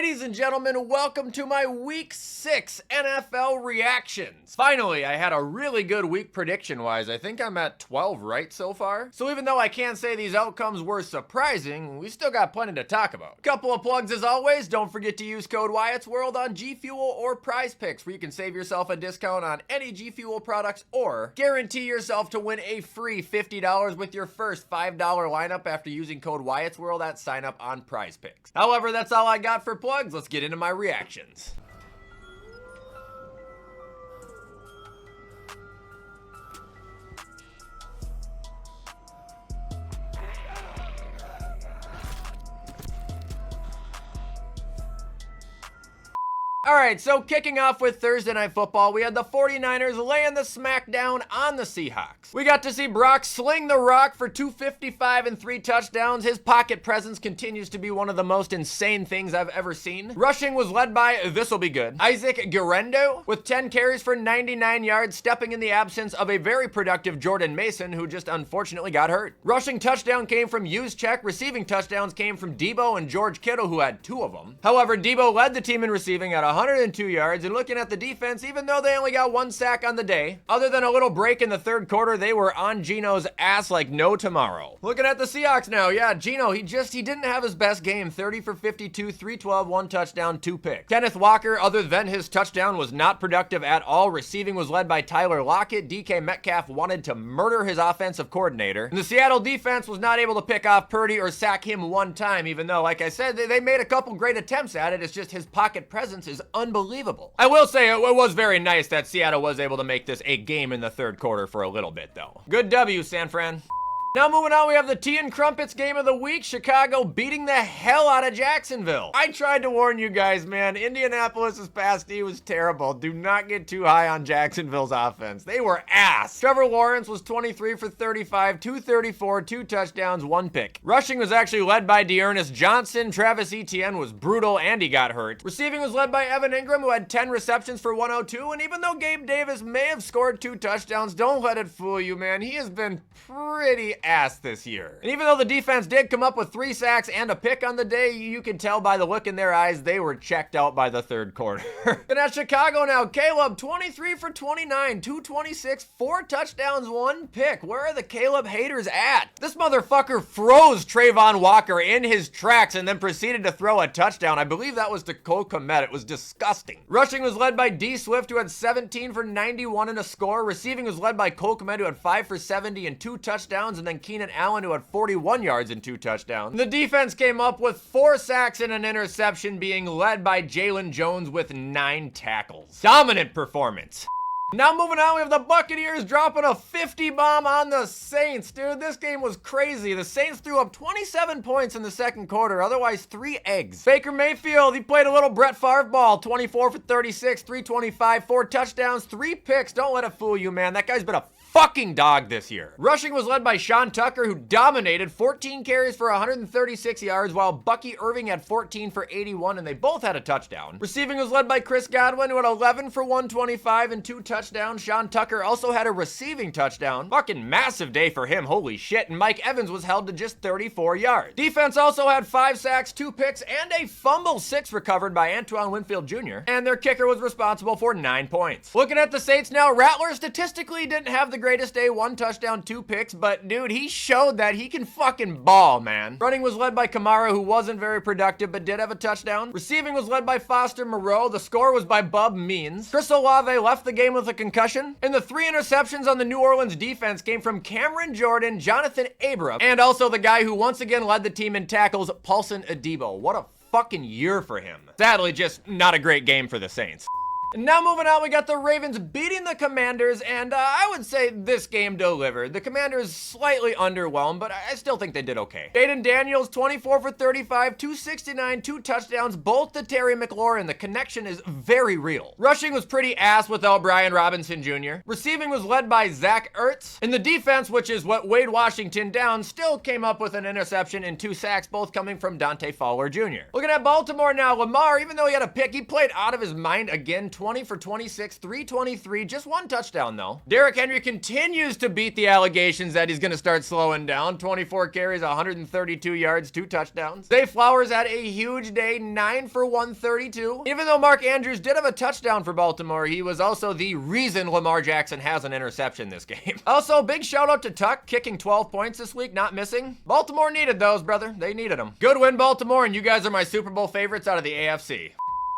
Ladies and gentlemen, welcome to my Week 6 NFL reactions. Finally, I had a really good week prediction-wise. I think I'm at 12 right so far. So even though I can't say these outcomes were surprising, we still got plenty to talk about. Couple of plugs as always. Don't forget to use code Wyatt's World on G Fuel or Prize Picks, where you can save yourself a discount on any G Fuel products or guarantee yourself to win a free $50 with your first $5 lineup after using code Wyatt's World at sign up on Prize Picks. However, that's all I got for plugs. Let's get into my reactions. Alright, so kicking off with Thursday Night Football, we had the 49ers laying the smackdown on the Seahawks. We got to see Brock sling the rock for 255 and 3 touchdowns. His pocket presence continues to be one of the most insane things I've ever seen. Rushing was led by, this'll be good, Isaac Guerrero with 10 carries for 99 yards, stepping in the absence of a very productive Jordan Mason, who just unfortunately got hurt. Rushing touchdown came from Juszczyk. Receiving touchdowns came from Debo and George Kittle, who had 2 of them. However, Debo led the team in receiving at 102 yards, and looking at the defense, even though they only got 1 sack on the day, other than a little break in the third quarter, they were on Geno's ass like no tomorrow. Looking at the Seahawks now, yeah, Geno, he didn't have his best game. 30 for 52, 312, 1 touchdown, 2 picks. Kenneth Walker, other than his touchdown, was not productive at all. Receiving was led by Tyler Lockett. DK Metcalf wanted to murder his offensive coordinator. And the Seattle defense was not able to pick off Purdy or sack him 1 time, even though, like I said, they made a couple great attempts at it. It's just his pocket presence is unbelievable. I will say it was very nice that Seattle was able to make this a game in the third quarter for a little bit, though. Good W, San Fran. Now moving on, we have the Tea and Crumpets game of the week. Chicago beating the hell out of Jacksonville. I tried to warn you guys, man. Indianapolis's past D was terrible. Do not get too high on Jacksonville's offense. They were ass. Trevor Lawrence was 23 for 35, 234, 2 touchdowns, 1 pick. Rushing was actually led by Dearness Johnson. Travis Etienne was brutal and he got hurt. Receiving was led by Evan Ingram, who had 10 receptions for 102. And even though Gabe Davis may have scored 2 touchdowns, don't let it fool you, man. He has been pretty ass this year. And even though the defense did come up with 3 sacks and a pick on the day, you could tell by the look in their eyes they were checked out by the third quarter. And at Chicago now, Caleb 23 for 29, 226, 4 touchdowns, 1 pick. Where are the Caleb haters at? This motherfucker froze Trayvon Walker in his tracks and then proceeded to throw a touchdown. I believe that was to Cole Kmet. It was disgusting. Rushing was led by D Swift, who had 17 for 91 and a score. Receiving was led by Cole Kmet, who had 5 for 70 and 2 touchdowns, and then Keenan Allen, who had 41 yards and 2 touchdowns. The defense came up with 4 sacks and an interception, being led by Jalen Jones with 9 tackles. Dominant performance. Now moving on, we have the Buccaneers dropping a 50 bomb on the Saints. Dude, this game was crazy. The Saints threw up 27 points in the second quarter, otherwise 3 eggs. Baker Mayfield, he played a little Brett Favre ball. 24 for 36, 325, 4 touchdowns, 3 picks. Don't let it fool you, man. That guy's been a fucking dog this year. Rushing was led by Sean Tucker, who dominated. 14 carries for 136 yards, while Bucky Irving had 14 for 81, and they both had a touchdown. Receiving was led by Chris Godwin, who had 11 for 125 and 2 touchdowns. Sean Tucker also had a receiving touchdown. Fucking massive day for him, holy shit. And Mike Evans was held to just 34 yards. Defense also had 5 sacks, 2 picks, and a fumble, 6 recovered by Antoine Winfield Jr., and their kicker was responsible for 9 points. Looking at the Saints now, Rattler statistically didn't have the greatest day, 1 touchdown, 2 picks, but dude, he showed that he can fucking ball, man. Running was led by Kamara, who wasn't very productive, but did have a touchdown. Receiving was led by Foster Moreau. The score was by Bub Means. Chris Olave left the game with a concussion, and the 3 interceptions on the New Orleans defense came from Cameron Jordan, Jonathan Abram, and also the guy who once again led the team in tackles, Paulson Adebo. What a fucking year for him. Sadly, just not a great game for the Saints. And now moving on, we got the Ravens beating the Commanders, and I would say this game delivered. The Commanders slightly underwhelmed, but I still think they did okay. Jaden Daniels, 24 for 35, 269, 2 touchdowns, both to Terry McLaurin. The connection is very real. Rushing was pretty ass without Brian Robinson Jr. Receiving was led by Zach Ertz. And the defense, which is what weighed Washington down, still came up with an interception and 2 sacks, both coming from Dante Fowler Jr. Looking at Baltimore now, Lamar, even though he had a pick, he played out of his mind again. 20 for 26, 323, just one touchdown though. Derrick Henry continues to beat the allegations that he's gonna start slowing down. 24 carries, 132 yards, 2 touchdowns. Zay Flowers had a huge day, 9 for 132. Even though Mark Andrews did have a touchdown for Baltimore, he was also the reason Lamar Jackson has an interception this game. Also, big shout out to Tuck, kicking 12 points this week, not missing. Baltimore needed those, brother. They needed them. Good win, Baltimore, and you guys are my Super Bowl favorites out of the AFC.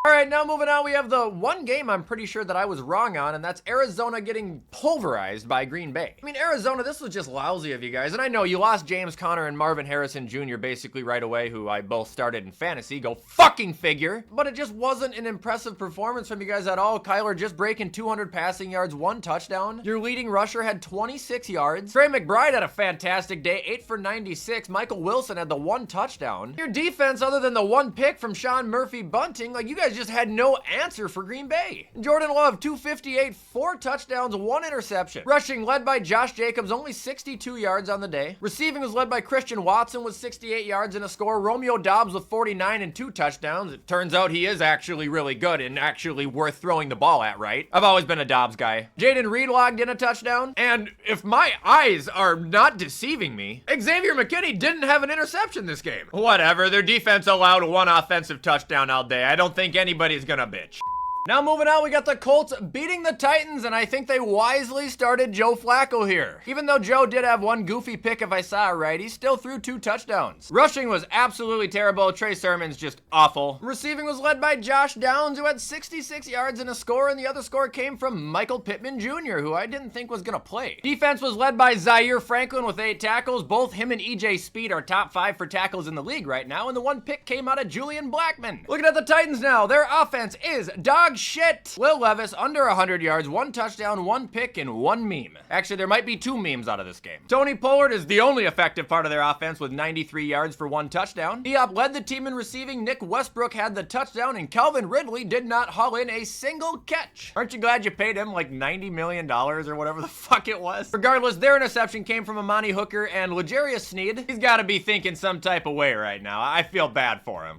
All right, now moving on, we have the one game I'm pretty sure that I was wrong on, and that's Arizona getting pulverized by Green Bay. I mean, Arizona, this was just lousy of you guys, and I know you lost James Conner and Marvin Harrison Jr. basically right away, who I both started in fantasy. Go fucking figure. But it just wasn't an impressive performance from you guys at all. Kyler just breaking 200 passing yards, 1 touchdown. Your leading rusher had 26 yards. Trey McBride had a fantastic day, 8 for 96. Michael Wilson had the 1 touchdown. Your defense, other than the 1 pick from Sean Murphy Bunting, like you guys just had no answer for Green Bay. Jordan Love, 258, 4 touchdowns, 1 interception. Rushing led by Josh Jacobs, only 62 yards on the day. Receiving was led by Christian Watson with 68 yards and a score. Romeo Doubs with 49 and 2 touchdowns. It turns out he is actually really good and actually worth throwing the ball at, right? I've always been a Doubs guy. Jaden Reed logged in a touchdown. And if my eyes are not deceiving me, Xavier McKinney didn't have an interception this game. Whatever, their defense allowed 1 offensive touchdown all day. I don't think anybody's gonna bitch. Now moving on, we got the Colts beating the Titans, and I think they wisely started Joe Flacco here. Even though Joe did have 1 goofy pick, if I saw it right, he still threw 2 touchdowns. Rushing was absolutely terrible. Trey Sermon's just awful. Receiving was led by Josh Downs, who had 66 yards and a score, and the other score came from Michael Pittman Jr., who I didn't think was gonna play. Defense was led by Zaire Franklin with 8 tackles. Both him and EJ Speed are top 5 for tackles in the league right now, and the 1 pick came out of Julian Blackmon. Looking at the Titans now, their offense is dog shit. Will Levis under 100 yards, 1 touchdown, 1 pick, and 1 meme. Actually, there might be 2 memes out of this game. Tony Pollard is the only effective part of their offense with 93 yards for 1 touchdown. Diop led the team in receiving. Nick Westbrook had the touchdown, and Calvin Ridley did not haul in a single catch. Aren't you glad you paid him like $90 million or whatever the fuck it was? Regardless, their interception came from Amani Hooker and L'Jarius Sneed. He's got to be thinking some type of way right now. I feel bad for him.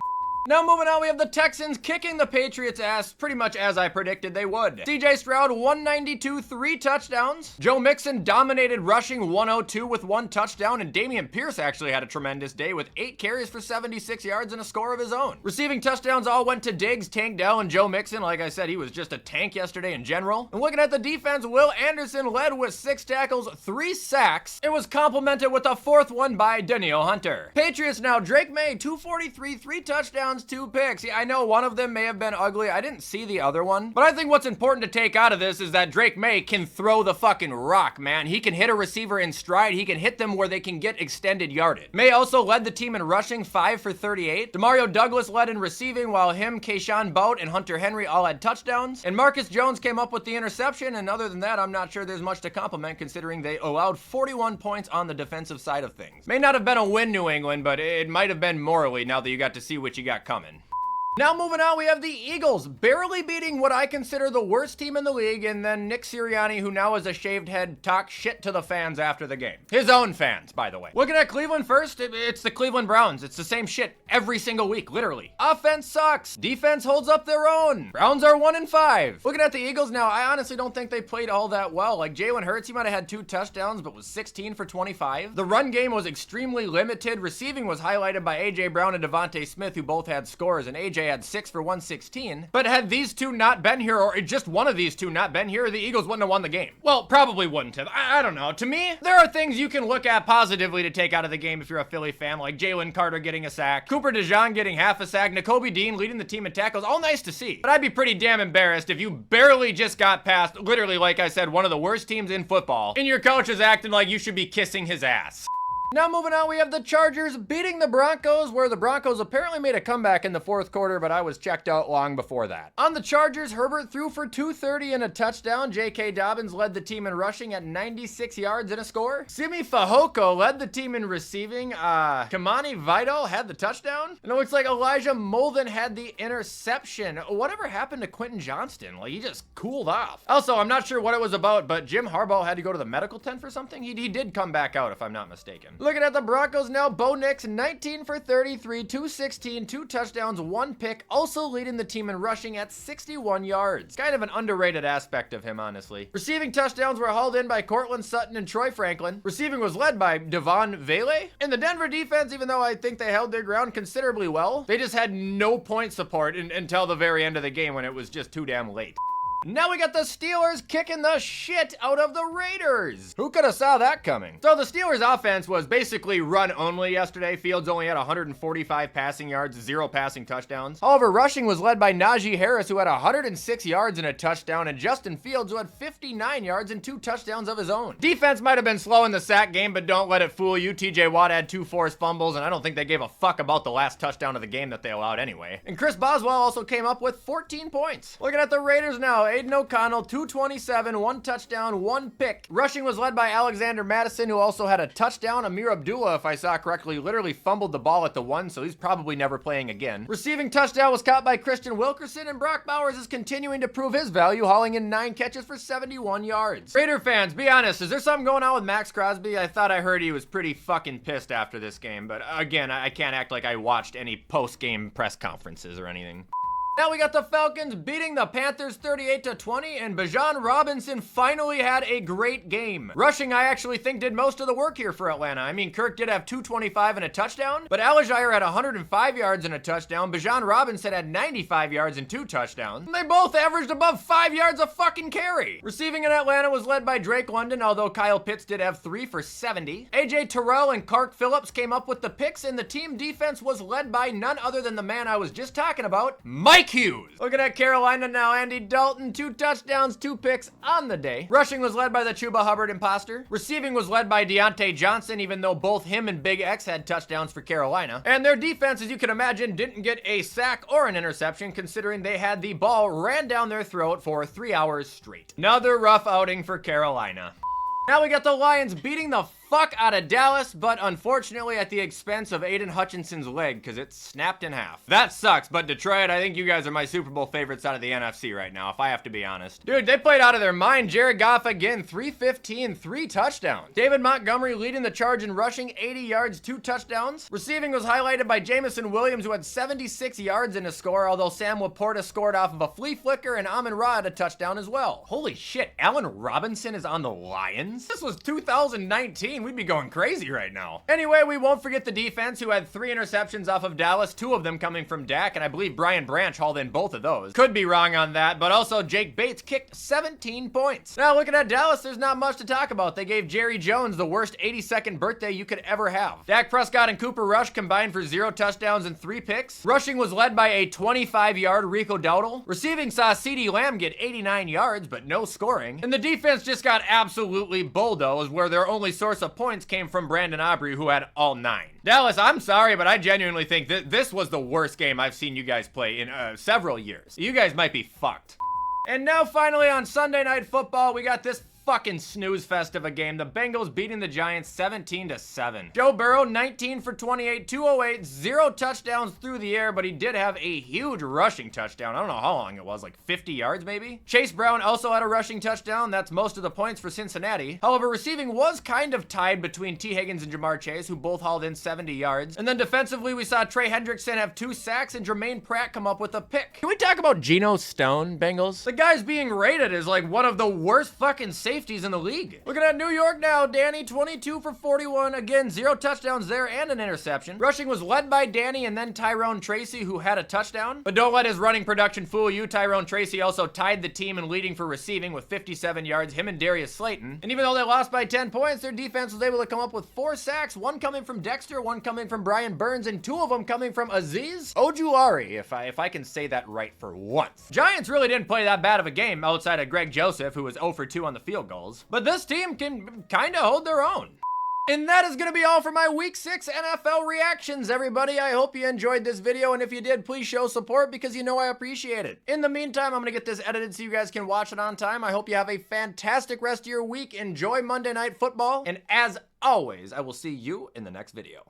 Now moving on, we have the Texans kicking the Patriots' ass pretty much as I predicted they would. CJ Stroud, 192, 3 touchdowns. Joe Mixon dominated rushing, 102 with 1 touchdown, and Dameon Pierce actually had a tremendous day with 8 carries for 76 yards and a score of his own. Receiving touchdowns all went to Diggs, Tank Dell, and Joe Mixon. Like I said, he was just a tank yesterday in general. And looking at the defense, Will Anderson led with 6 tackles, 3 sacks. It was complemented with a 4th one by Danielle Hunter. Patriots now, Drake May, 243, 3 touchdowns, 2 picks. Yeah, I know one of them may have been ugly. I didn't see the other one. But I think what's important to take out of this is that Drake May can throw the fucking rock, man. He can hit a receiver in stride. He can hit them where they can get extended yardage. May also led the team in rushing, 5 for 38. Demario Douglas led in receiving, while him, Keyshawn Bout, and Hunter Henry all had touchdowns. And Marcus Jones came up with the interception, and other than that, I'm not sure there's much to compliment considering they allowed 41 points on the defensive side of things. May not have been a win, New England, but it might have been morally now that you got to see what you got coming. Now moving on, we have the Eagles barely beating what I consider the worst team in the league, and then Nick Sirianni, who now has a shaved head, talk shit to the fans after the game. His own fans, by the way. Looking at Cleveland first, it's the Cleveland Browns. It's the same shit every single week, literally. Offense sucks. Defense holds up their own. Browns are 1-5. Looking at the Eagles now, I honestly don't think they played all that well. Like Jalen Hurts, he might have had 2 touchdowns, but was 16 for 25. The run game was extremely limited. Receiving was highlighted by A.J. Brown and Devontae Smith, who both had scores, and A.J. had 6 for 116. But had these 2 not been here, or just one of these 2 not been here, the Eagles wouldn't have won the game. Well, probably wouldn't have. I don't know. To me, there are things you can look at positively to take out of the game if you're a Philly fan, like Jalen Carter getting a sack, Cooper DeJean getting half a sack, Nakobe Dean leading the team in tackles. All nice to see. But I'd be pretty damn embarrassed if you barely just got past, literally, like I said, one of the worst teams in football, and your coach is acting like you should be kissing his ass. Now moving on, we have the Chargers beating the Broncos, where the Broncos apparently made a comeback in the 4th quarter, but I was checked out long before that. On the Chargers, Herbert threw for 230 and a touchdown. J.K. Dobbins led the team in rushing at 96 yards and a score. Simi Fehoko led the team in receiving. Kamani Vidal had the touchdown. And it looks like Elijah Molden had the interception. Whatever happened to Quentin Johnston? Like, he just cooled off. Also, I'm not sure what it was about, but Jim Harbaugh had to go to the medical tent for something. He did come back out, if I'm not mistaken. Looking at the Broncos now, Bo Nix, 19 for 33, 216, 2 touchdowns, 1 pick, also leading the team in rushing at 61 yards. Kind of an underrated aspect of him, honestly. Receiving touchdowns were hauled in by Cortland Sutton and Troy Franklin. Receiving was led by Devon Vele. In the Denver defense, even though I think they held their ground considerably well, they just had no point support until the very end of the game when it was just too damn late. Now we got the Steelers kicking the shit out of the Raiders. Who could have saw that coming? So the Steelers offense was basically run only yesterday. Fields only had 145 passing yards, 0 passing touchdowns. However, rushing was led by Najee Harris, who had 106 yards and a touchdown, and Justin Fields, who had 59 yards and 2 touchdowns of his own. Defense might have been slow in the sack game, but don't let it fool you. TJ Watt had 2 forced fumbles, and I don't think they gave a fuck about the last touchdown of the game that they allowed anyway. And Chris Boswell also came up with 14 points. Looking at the Raiders now, Aiden O'Connell, 227, 1 touchdown, 1 pick. Rushing was led by Alexander Madison, who also had a touchdown. Amir Abdullah, if I saw correctly, literally fumbled the ball at the 1, so he's probably never playing again. Receiving touchdown was caught by Christian Wilkerson, and Brock Bowers is continuing to prove his value, hauling in 9 catches for 71 yards. Raider fans, be honest, is there something going on with Max Crosby? I thought I heard he was pretty fucking pissed after this game, but again, I can't act like I watched any post-game press conferences or anything. Now we got the Falcons beating the Panthers 38-20, and Bijan Robinson finally had a great game. Rushing, I actually think, did most of the work here for Atlanta. I mean, Kirk did have 225 and a touchdown, but Algier had 105 yards and a touchdown. Bijan Robinson had 95 yards and 2 touchdowns. And they both averaged above 5 yards a fucking carry. Receiving in Atlanta was led by Drake London, although Kyle Pitts did have 3 for 70. AJ Terrell and Clark Phillips came up with the picks, and the team defense was led by none other than the man I was just talking about, Mike Hughes. Looking at Carolina now, Andy Dalton, 2 touchdowns, 2 picks on the day. Rushing was led by the Chuba Hubbard imposter. Receiving was led by Deontay Johnson, even though both him and Big X had touchdowns for Carolina. And their defense, as you can imagine, didn't get a sack or an interception, considering they had the ball ran down their throat for 3 hours straight. Another rough outing for Carolina. Now we got the Lions beating the fuck out of Dallas, but unfortunately at the expense of Aiden Hutchinson's leg, because it snapped in half. That sucks, but Detroit, I think you guys are my Super Bowl favorites out of the NFC right now, if I have to be honest. Dude, they played out of their mind. Jared Goff again, 315, 3 touchdowns. David Montgomery leading the charge in rushing, 80 yards, 2 touchdowns. Receiving was highlighted by Jamison Williams, who had 76 yards in a score, although Sam Laporta scored off of a flea flicker, and Amon-Ra had a touchdown as well. Holy shit, Allen Robinson is on the Lions? This was 2019. We'd be going crazy right now. Anyway, we won't forget the defense, who had 3 interceptions off of Dallas, 2 of them coming from Dak, and I believe Brian Branch hauled in both of those. Could be wrong on that, but also Jake Bates kicked 17 points. Now looking at Dallas, there's not much to talk about. They gave Jerry Jones the worst 82nd birthday you could ever have. Dak Prescott and Cooper Rush combined for 0 touchdowns and 3 picks. Rushing was led by a 25-yard Rico Dowdle. Receiving saw CeeDee Lamb get 89 yards, but no scoring. And the defense just got absolutely bulldozed, where their only source of points came from Brandon Aubrey, who had all 9. Dallas, I'm sorry, but I genuinely think that this was the worst game I've seen you guys play in several years. You guys might be fucked. And now finally on Sunday Night Football, we got this fucking snooze fest of a game. The Bengals beating the Giants 17-7. Joe Burrow, 19 for 28, 208, 0 touchdowns through the air, but he did have a huge rushing touchdown. I don't know how long it was, like 50 yards maybe? Chase Brown also had a rushing touchdown. That's most of the points for Cincinnati. However, receiving was kind of tied between T. Higgins and Jamar Chase, who both hauled in 70 yards. And then defensively, we saw Trey Hendrickson have 2 sacks and Jermaine Pratt come up with a pick. Can we talk about Geno Stone, Bengals? The guy's being rated as like one of the worst fucking safeties in the league. Looking at New York now, Danny, 22 for 41. Again, 0 touchdowns there and an interception. Rushing was led by Danny and then Tyrone Tracy, who had a touchdown. But don't let his running production fool you. Tyrone Tracy also tied the team in leading for receiving with 57 yards, him and Darius Slayton. And even though they lost by 10 points, their defense was able to come up with 4 sacks, 1 coming from Dexter, 1 coming from Brian Burns, and 2 of them coming from Azeez Ojulari, if I can say that right for once. Giants really didn't play that bad of a game outside of Greg Joseph, who was 0 for 2 on the field goals. But this team can kind of hold their own. And that is going to be all for my Week 6 NFL reactions, everybody. I hope you enjoyed this video, and if you did, please show support because you know I appreciate it. In the meantime, I'm going to get this edited so you guys can watch it on time. I hope you have a fantastic rest of your week. Enjoy Monday Night Football, and as always, I will see you in the next video.